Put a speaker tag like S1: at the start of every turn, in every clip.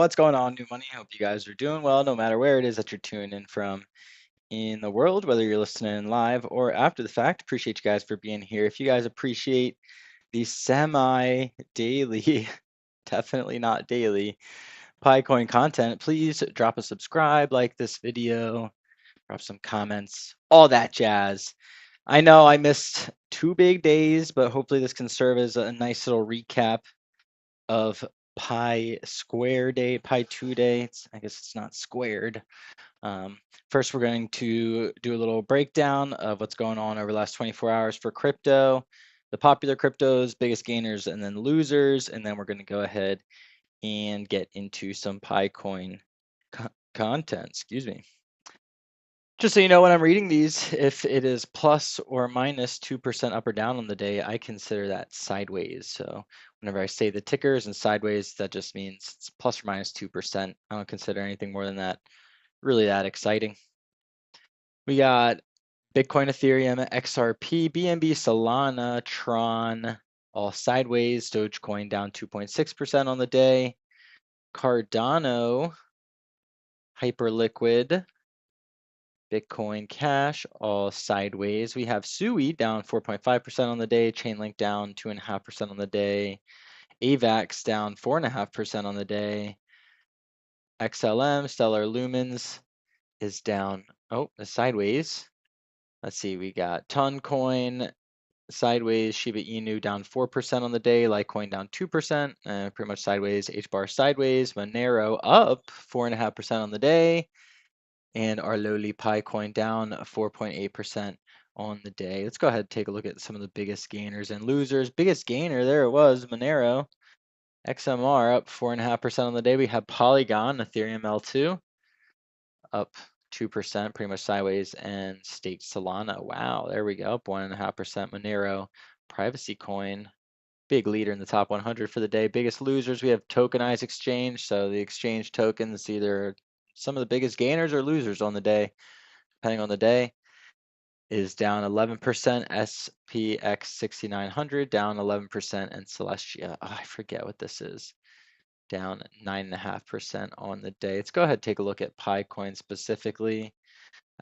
S1: what's going on, New Money? Hope you guys are doing well, no matter where it is that you're tuning in from in the world, whether you're listening live or after the fact. Appreciate you guys for being here. If you guys appreciate the semi-daily, definitely not daily, Pi Coin content, please drop a subscribe, like this video, drop some comments, all that jazz. I know I missed 2 big days, but hopefully this can serve as a nice little recap of Pi Square Day, Pi 2 Day. I guess it's not squared. First, we're going to do a little breakdown of what's going on over the last 24 hours for crypto, the popular cryptos, biggest gainers, and then losers. And then we're going to go ahead and get into some Pi Coin content. Excuse me. Just so you know, when I'm reading these, if it is plus or minus 2% up or down on the day, I consider that sideways. So whenever I say the tickers and sideways, that just means it's plus or minus 2%. I don't consider anything more than that really that exciting. We got Bitcoin, Ethereum, XRP, BNB, Solana, Tron, all sideways. Dogecoin down 2.6% on the day. Cardano, Hyperliquid, Bitcoin Cash, all sideways. We have SUI down 4.5% on the day, Chainlink down 2.5% on the day, AVAX down 4.5% on the day, XLM, Stellar Lumens is down, sideways. Let's see, we got Toncoin sideways, Shiba Inu down 4% on the day, Litecoin down 2%, pretty much sideways, HBAR sideways, Monero up 4.5% on the day, and our lowly Pi coin down 4.8% on the day. Let's go ahead and take a look at some of the biggest gainers and losers. Biggest gainer, there it was, Monero. XMR up 4.5% on the day. We have Polygon, Ethereum L2, up 2%, pretty much sideways, and staked Solana. Wow, there we go, up 1.5%. Monero, privacy coin, big leader in the top 100 for the day. Biggest losers, we have tokenized exchange. So the exchange tokens, either some of the biggest gainers or losers on the day, depending on the day, is down 11%. SPX 6900 down 11%, and Celestia, I forget what this is, down 9.5% on the day. Let's go ahead and take a look at Pi coin specifically.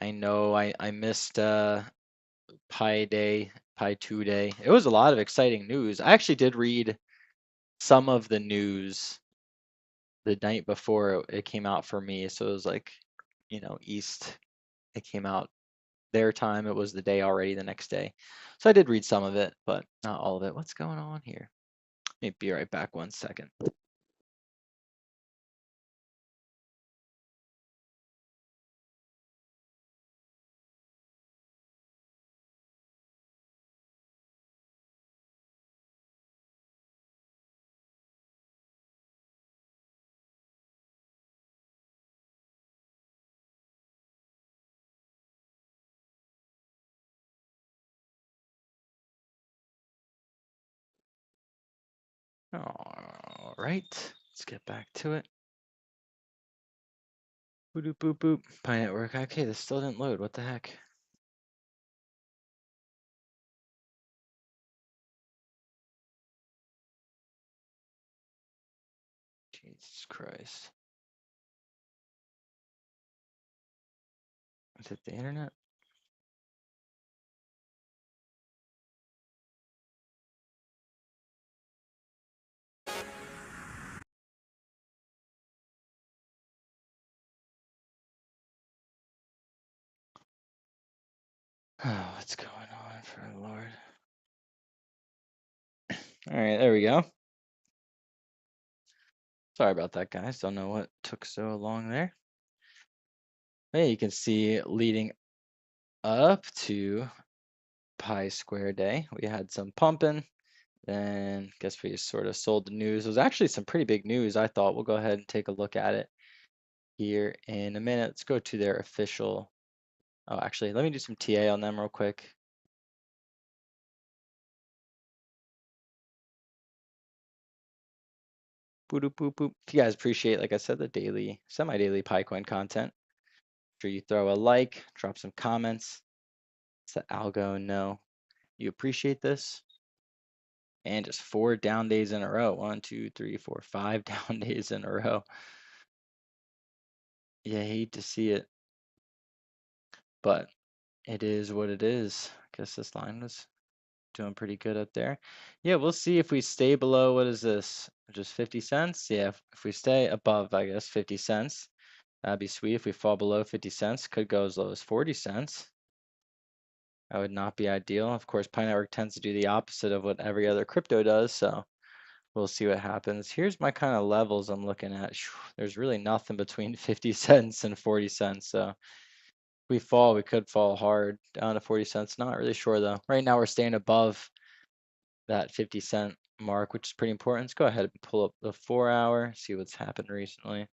S1: I know I missed Pi Day, Pi 2 Day. It was a lot of exciting news. I actually did read some of the news the night before it came out for me. So it was like, East, it came out their time. It was the day already the next day. So I did read some of it, but not all of it. What's going on here? Let me be right back 1 second. All right, let's get back to it. Boop, boop, boop, boop. Pi network. Okay, this still didn't load. What the heck? Jesus Christ. Is it the internet? Oh, what's going on for the Lord? All right, there we go. Sorry about that, guys. Don't know what took so long there. Hey, you can see leading up to Pi Square Day, we had some pumping. Then guess we sort of sold the news. It was actually some pretty big news, I thought. We'll go ahead and take a look at it here in a minute. Let's go to their official. Oh, actually, let me do some TA on them real quick. Boop, boop, boop. If you guys appreciate, like I said, the daily, semi-daily Pi coin content, make sure you throw a like, drop some comments. Let the algo know you appreciate this. And just 4 down days in a row. 1, 2, 3, 4, 5 down days in a row. You hate to see it, but it is what it is. I guess this line was doing pretty good up there. Yeah, we'll see if we stay below. What is this? Just 50 cents? Yeah, if we stay above, I guess, 50 cents, that'd be sweet. If we fall below 50 cents, could go as low as 40 cents. That would not be ideal. Of course, Pi Network tends to do the opposite of what every other crypto does, so we'll see what happens. Here's my kind of levels I'm looking at. There's really nothing between 50 cents and 40 cents, so if we fall, we could fall hard down to 40 cents. Not really sure though. Right now we're staying above that 50-cent mark, which is pretty important. Let's go ahead and pull up the 4-hour, see what's happened recently.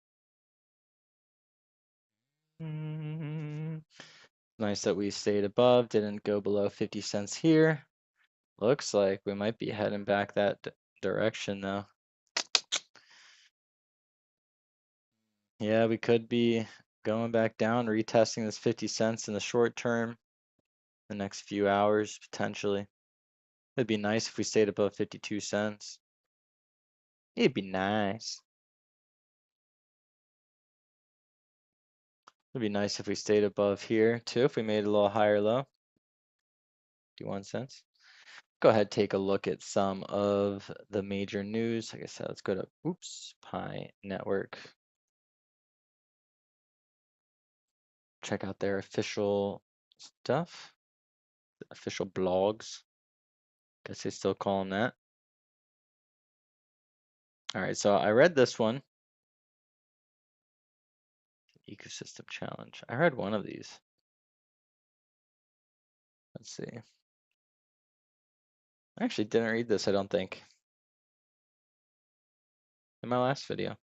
S1: Nice that we stayed above, didn't go below 50 cents here. Looks like we might be heading back that direction though. Yeah, we could be going back down, retesting this 50 cents in the short term, the next few hours potentially. It'd be nice if we stayed above 52 cents. It'd be nice. It'd be nice if we stayed above here too, if we made a little higher low. 51 cents. Go ahead, take a look at some of the major news. Like I said, let's go to, Pi Network. Check out their official stuff, official blogs. Guess they still call them that. All right, so I read this one. Ecosystem challenge. I read one of these. Let's see. I actually didn't read this, I don't think. In my last video.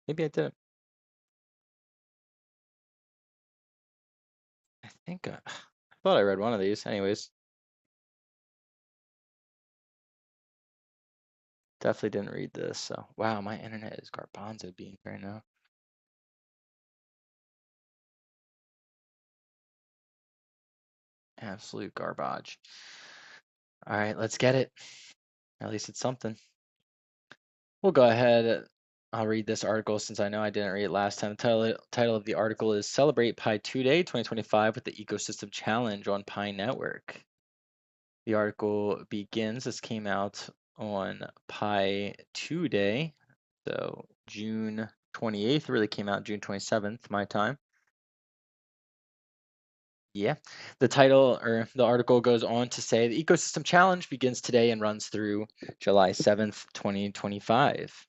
S1: Maybe I did. I think I thought I read one of these. Anyways. Definitely didn't read this. So wow, my internet is garbanzo beans right now. Absolute garbage. All right, let's get it. At least it's something. We'll go ahead. I'll read this article since I know I didn't read it last time. The title of the article is Celebrate Pi 2 Day 2025 with the Ecosystem Challenge on Pi Network. The article begins, this came out on Pi 2 Day, so June 28th, really came out June 27th, my time. Yeah, the title or the article goes on to say the Ecosystem Challenge begins today and runs through July 7th, 2025.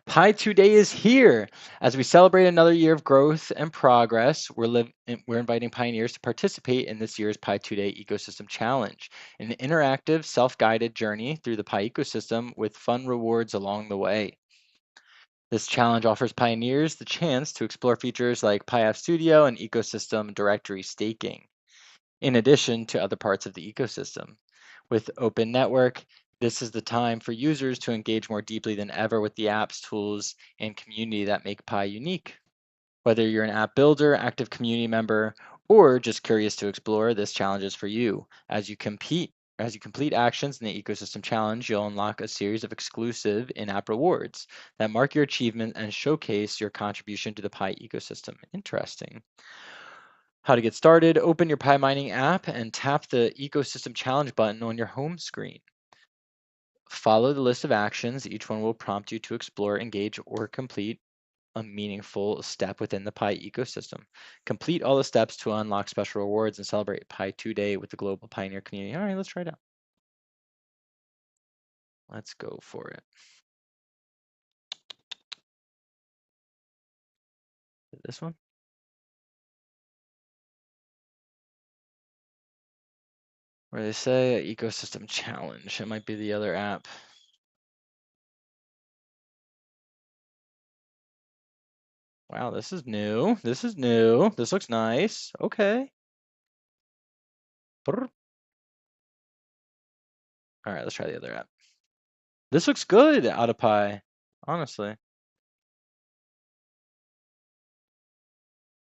S1: Pi 2 Day is here. As we celebrate another year of growth and progress, we're inviting pioneers to participate in this year's Pi 2 Day Ecosystem Challenge, an interactive, self-guided journey through the Pi ecosystem with fun rewards along the way. This challenge offers pioneers the chance to explore features like Pi App Studio and ecosystem directory staking, in addition to other parts of the ecosystem. With Open Network, this is the time for users to engage more deeply than ever with the apps, tools, and community that make Pi unique. Whether you're an app builder, active community member, or just curious to explore, this challenge is for you. As you complete actions in the Ecosystem Challenge, you'll unlock a series of exclusive in-app rewards that mark your achievement and showcase your contribution to the Pi ecosystem. Interesting. How to get started, open your Pi Mining app and tap the Ecosystem Challenge button on your home screen. Follow the list of actions. Each one will prompt you to explore, engage, or complete a meaningful step within the Pi ecosystem. Complete all the steps to unlock special rewards and celebrate Pi 2 Day with the global pioneer community. All right, let's try it out. Let's go for it. This one? Where they say ecosystem challenge. It might be the other app. Wow, this is new. This is new. This looks nice. Okay. Brr. All right, let's try the other app. This looks good out of Pi, honestly.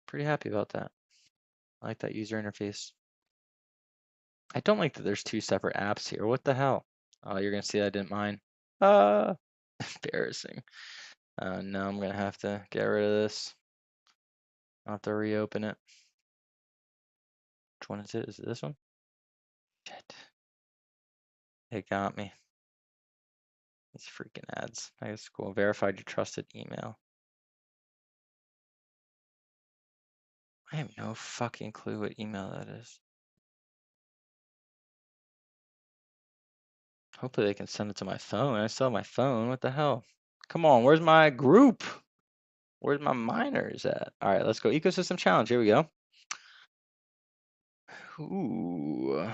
S1: Pretty happy about that. I like that user interface. I don't like that there's two separate apps here. What the hell? Oh, you're gonna see I didn't mind. Embarrassing. No, I'm gonna have to get rid of this. I'll have to reopen it. Which one is it? Is it this one? Shit. It got me. These freaking ads. I guess cool. Verified your trusted email. I have no fucking clue what email that is. Hopefully they can send it to my phone. I still have my phone. What the hell? Come on, where's my group? Where's my miners at? All right, let's go. Ecosystem challenge. Here we go. Ooh.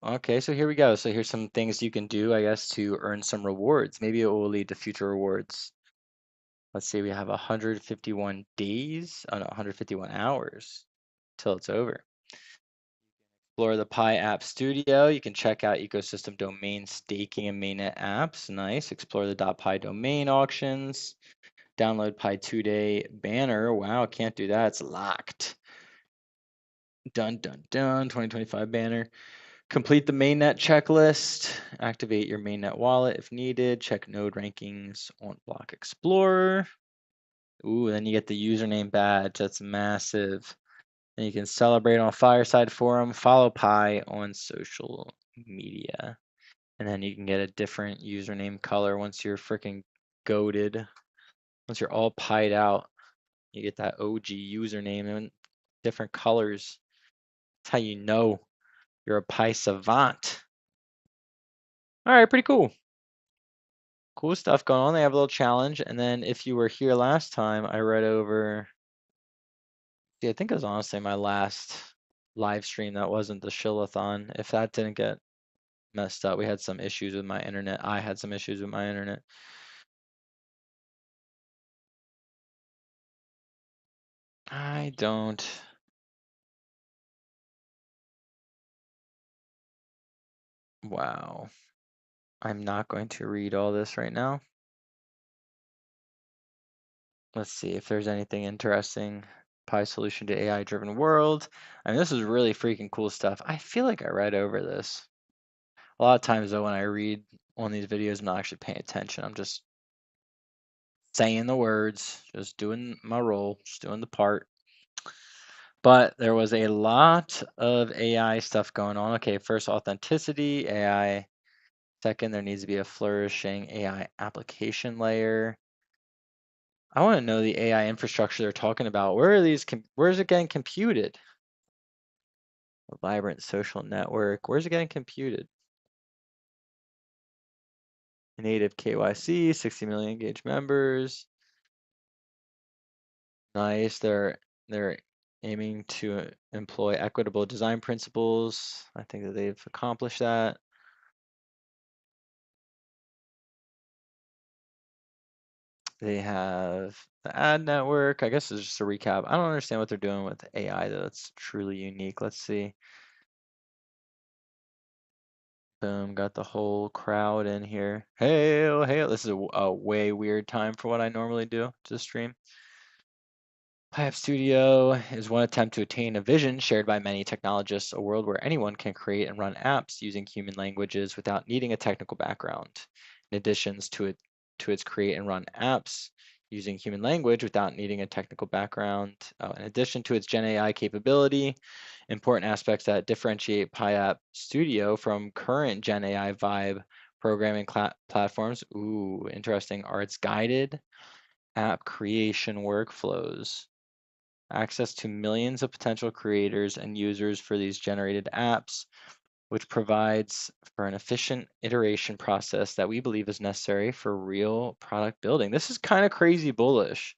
S1: Okay, so here we go. So here's some things you can do, I guess, to earn some rewards. Maybe it will lead to future rewards. Let's see, we have 151 days, oh no, 151 hours till it's over. Explore the Pi App Studio. You can check out ecosystem domain staking and mainnet apps. Nice. Explore the .pi domain auctions. Download Pi 2-day banner. Wow, can't do that. It's locked. Dun, dun, dun. 2025 banner. Complete the mainnet checklist. Activate your mainnet wallet if needed. Check node rankings on Block Explorer. Ooh, then you get the username badge. That's massive. And you can celebrate on Fireside Forum. Follow Pi on social media. And then you can get a different username color once you're freaking goated. Once you're all pied out, you get that OG username and different colors. That's how you know you're a Pi savant. All right, pretty cool. Cool stuff going on. They have a little challenge. And then if you were here last time, I read over, I think it was honestly my last live stream that wasn't the Shillathon. If that didn't get messed up, we had some issues with my internet. I had some issues with my internet. I don't. Wow. I'm not going to read all this right now. Let's see if there's anything interesting. Pi solution to AI driven world. I mean, this is really freaking cool stuff. I feel like I read over this. A lot of times though, when I read on these videos, I'm not actually paying attention. I'm just saying the words, just doing my role, just doing the part. But there was a lot of AI stuff going on. Okay, first authenticity, AI. Second, there needs to be a flourishing AI application layer. I want to know the AI infrastructure they're talking about. Where are these? Where is it getting computed? A vibrant social network. Where's it getting computed? Native KYC, 60 million engaged members. Nice. They're aiming to employ equitable design principles. I think that they've accomplished that. They have the ad network. I guess it's just a recap. I don't understand what they're doing with AI though. That's truly unique. Let's see. Boom, got the whole crowd in here. Hail, hail. This is a way weird time for what I normally do to stream. PIAP Studio is one attempt to attain a vision shared by many technologists, a world where anyone can create and run apps using human languages without needing a technical background. In addition to its create and run apps using human language without needing a technical background. In addition to its Gen AI capability, important aspects that differentiate PIAP Studio from current Gen AI vibe programming platforms, ooh, interesting, are its guided app creation workflows. Access to millions of potential creators and users for these generated apps, which provides for an efficient iteration process that we believe is necessary for real product building. This is kind of crazy bullish.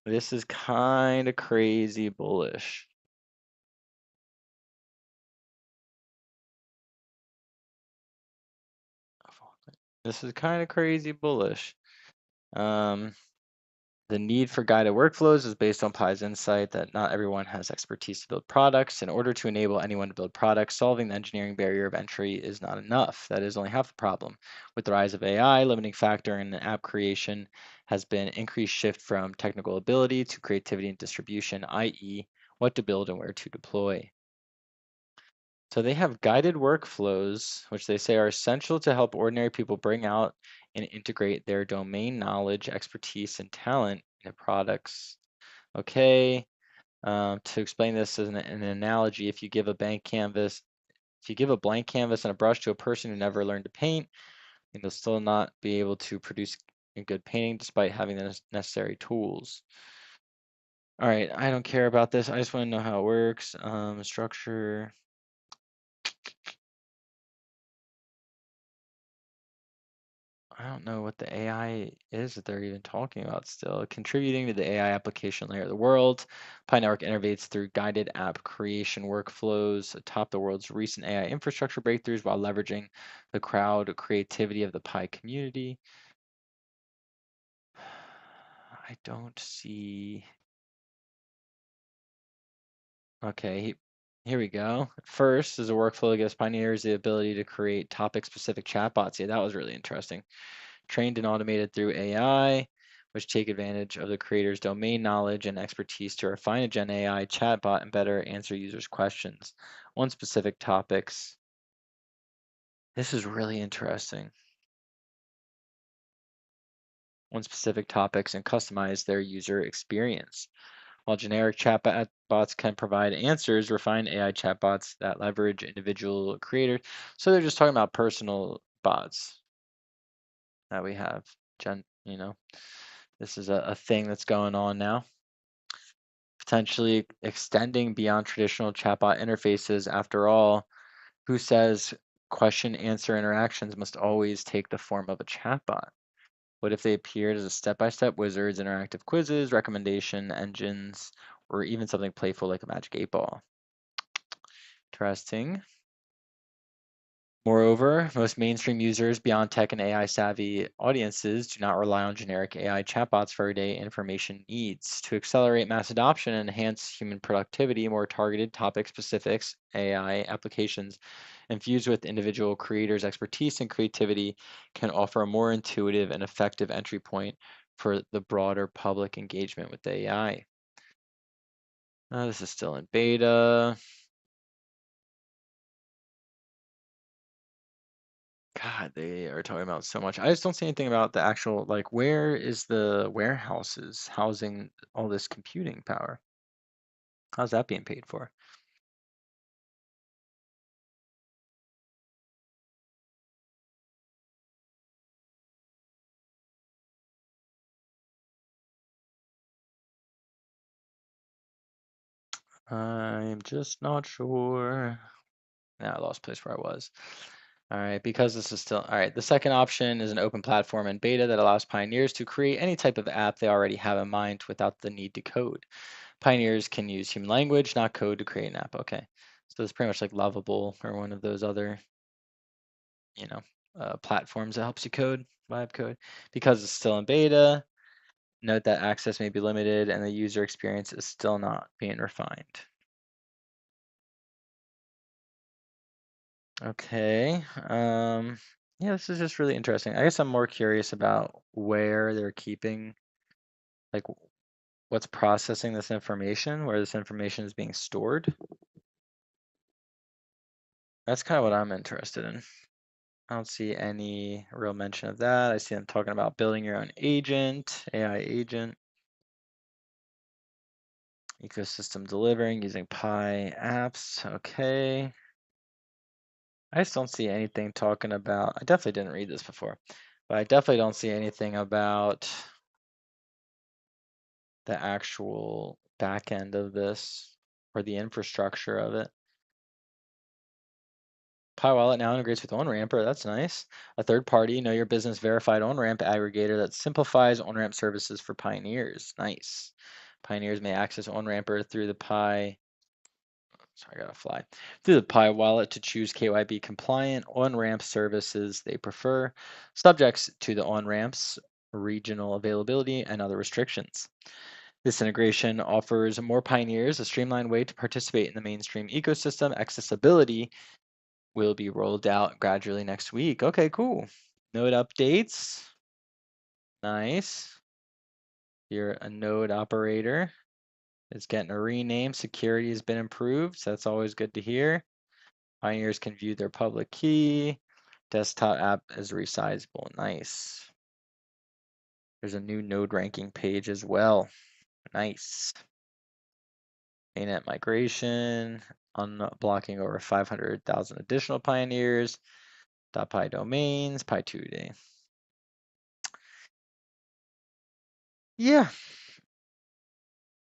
S1: This is kind of crazy bullish. This is kind of crazy bullish. The need for guided workflows is based on Pi's insight that not everyone has expertise to build products. In order to enable anyone to build products, solving the engineering barrier of entry is not enough. That is only half the problem. With the rise of AI, limiting factor in app creation has been increased shift from technical ability to creativity and distribution, i.e., what to build and where to deploy. So they have guided workflows, which they say are essential to help ordinary people bring out and integrate their domain knowledge, expertise, and talent into products. Okay. To explain this as an analogy, if you give a blank canvas and a brush to a person who never learned to paint, and they'll still not be able to produce a good painting despite having the necessary tools. All right, I don't care about this. I just want to know how it works. Structure. I don't know what the AI is that they're even talking about still. Contributing to the AI application layer of the world. Pi Network innovates through guided app creation workflows atop the world's recent AI infrastructure breakthroughs while leveraging the crowd creativity of the Pi community. I don't see. Okay, here we go. First is a workflow that gives pioneers the ability to create topic-specific chatbots. Yeah, that was really interesting. Trained and automated through AI, which take advantage of the creator's domain knowledge and expertise to refine a Gen AI chatbot and better answer users' questions on specific topics. This is really interesting. On specific topics and customize their user experience. While generic chatbots can provide answers, refined AI chatbots that leverage individual creators. So they're just talking about personal bots that we have. This is a thing that's going on now. Potentially extending beyond traditional chatbot interfaces. After all, who says question answer interactions must always take the form of a chatbot? What if they appeared as a step-by-step wizards, interactive quizzes, recommendation engines, or even something playful like a magic 8-ball? Interesting. Moreover, most mainstream users beyond tech and AI savvy audiences do not rely on generic AI chatbots for everyday information needs. To accelerate mass adoption and enhance human productivity, more targeted topic specific AI applications infused with individual creators' expertise and creativity can offer a more intuitive and effective entry point for the broader public engagement with the AI. This is still in beta. God, they are talking about so much. I just don't see anything about the actual, like, where is the warehouses housing all this computing power? How's that being paid for? I'm just not sure. Yeah, I lost place where I was. All right, because this is still, all right, the second option is an open platform in beta that allows pioneers to create any type of app they already have in mind without the need to code. Pioneers can use human language, not code, to create an app. Okay, so it's pretty much like Lovable or one of those other, you know, platforms that helps you code, vibe code. Because it's still in beta, note that access may be limited and the user experience is still not being refined. Okay. Yeah, this is just really interesting. I guess I'm more curious about where they're keeping, like, what's processing this information, where this information is being stored. That's kind of what I'm interested in. I don't see any real mention of that. I see them talking about building your own agent, AI agent, ecosystem delivering using Pi apps. Okay. I just don't see anything talking about, I definitely didn't read this before, but I definitely don't see anything about the actual back end of this or the infrastructure of it. Pi Wallet now integrates with OnRamper. That's nice. A third party, know your business verified OnRamp aggregator that simplifies OnRamp services for pioneers. Nice. Pioneers may access OnRamper through the Pi. Sorry, I gotta fly. Through the Pi Wallet to choose KYB compliant OnRamp services they prefer, subjects to the OnRamp's regional availability and other restrictions. This integration offers more pioneers a streamlined way to participate in the mainstream ecosystem. Accessibility will be rolled out gradually next week. Okay, cool. Node updates. Nice. You're a node operator. It's getting a rename. Security has been improved, so that's always good to hear. Pioneers can view their public key. Desktop app is resizable. Nice. There's a new node ranking page as well. Nice. Mainnet migration, unblocking over 500,000 additional pioneers. .pi domains, Pi 2 day. Yeah.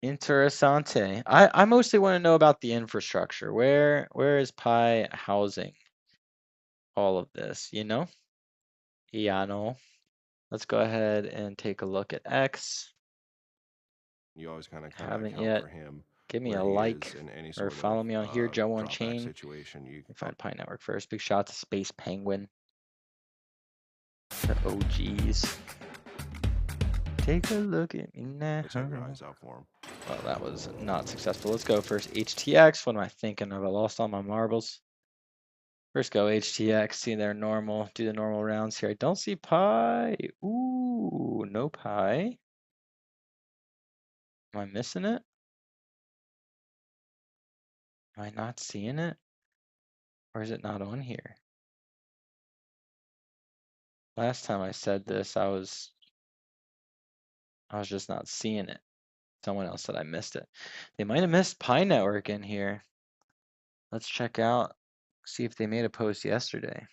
S1: Interessante. I mostly want to know about the infrastructure. Where is Pi housing all of this, you know? Yeah, no. Let's go ahead and take a look at X.
S2: You always kind of
S1: Haven't
S2: account
S1: yet.
S2: for him.
S1: Give me
S2: Where
S1: a
S2: he
S1: like
S2: is in any
S1: or
S2: sort
S1: follow me on here,
S2: of
S1: Joe on
S2: drawback
S1: chain.
S2: situation.
S1: Let me find Pi Network first. Big shout to Space Penguin. The OGs. Take a look at me now.
S2: Always have your eyes out for him.
S1: Well, that was not successful. Let's go first HTX. What am I thinking of? I lost all my marbles. First go HTX, see their normal, do the normal rounds here. I don't see Pi. Ooh, no Pi. Am I missing it? Am I not seeing it? Or is it not on here? Last time I said this, I was just not seeing it. Someone else said I missed it. They might have missed Pi Network in here. Let's check out, see if they made a post yesterday.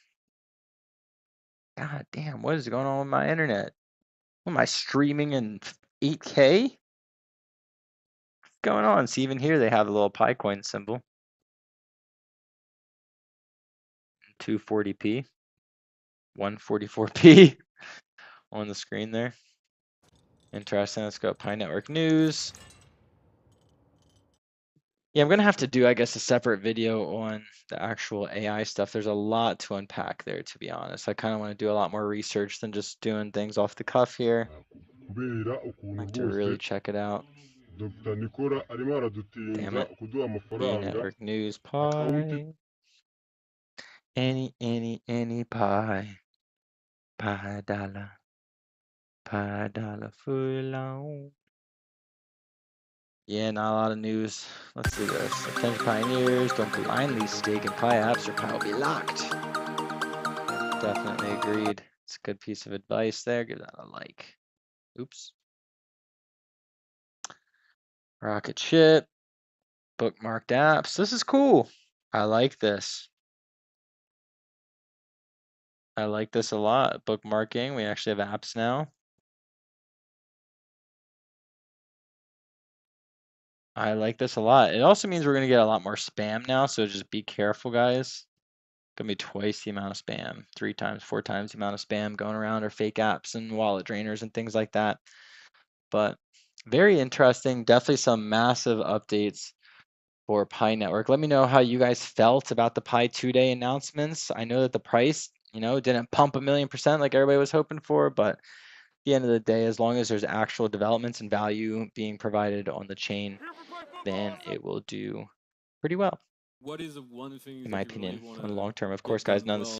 S1: God damn, what is going on with my internet? Am I streaming in 8K? What's going on? See, even here they have a little Pi coin symbol. 240p, 144p on the screen there. Interesting. Let's go Pi Network News. Yeah, I'm gonna have to do, I guess, a separate video on the actual AI stuff. There's a lot to unpack there, to be honest. I kind of want to do a lot more research than just doing things off the cuff here. I like to really check it out. Damn it. Pi Network News Pi. Any pie. Pi dollar. Pi dollar full on. Yeah, not a lot of news. Let's see this. Attention pioneers, don't blindly stake in Pi apps or Pi will be locked. Definitely agreed. It's a good piece of advice there. Give that a like. Oops. Rocket ship. Bookmarked apps. This is cool. I like this. I like this a lot. Bookmarking. We actually have apps now. I like this a lot. It also means we're going to get a lot more spam now, so just be careful, guys. Gonna be twice the amount of spam, 3 times, 4 times the amount of spam going around, or fake apps and wallet drainers and things like that. But very interesting. Definitely some massive updates for Pi Network. Let me know how you guys felt about the Pi 2-day announcements. I know that the price, didn't pump 1,000,000% like everybody was hoping for, but at the end of the day, as long as there's actual developments and value being provided on the chain, then it will do pretty well.
S3: What is one of the things
S1: In
S3: that
S1: my
S3: you really
S1: opinion,
S3: want
S1: on the
S3: to
S1: long term. Of
S3: get
S1: course, guys,
S3: done
S1: none of
S3: well
S1: the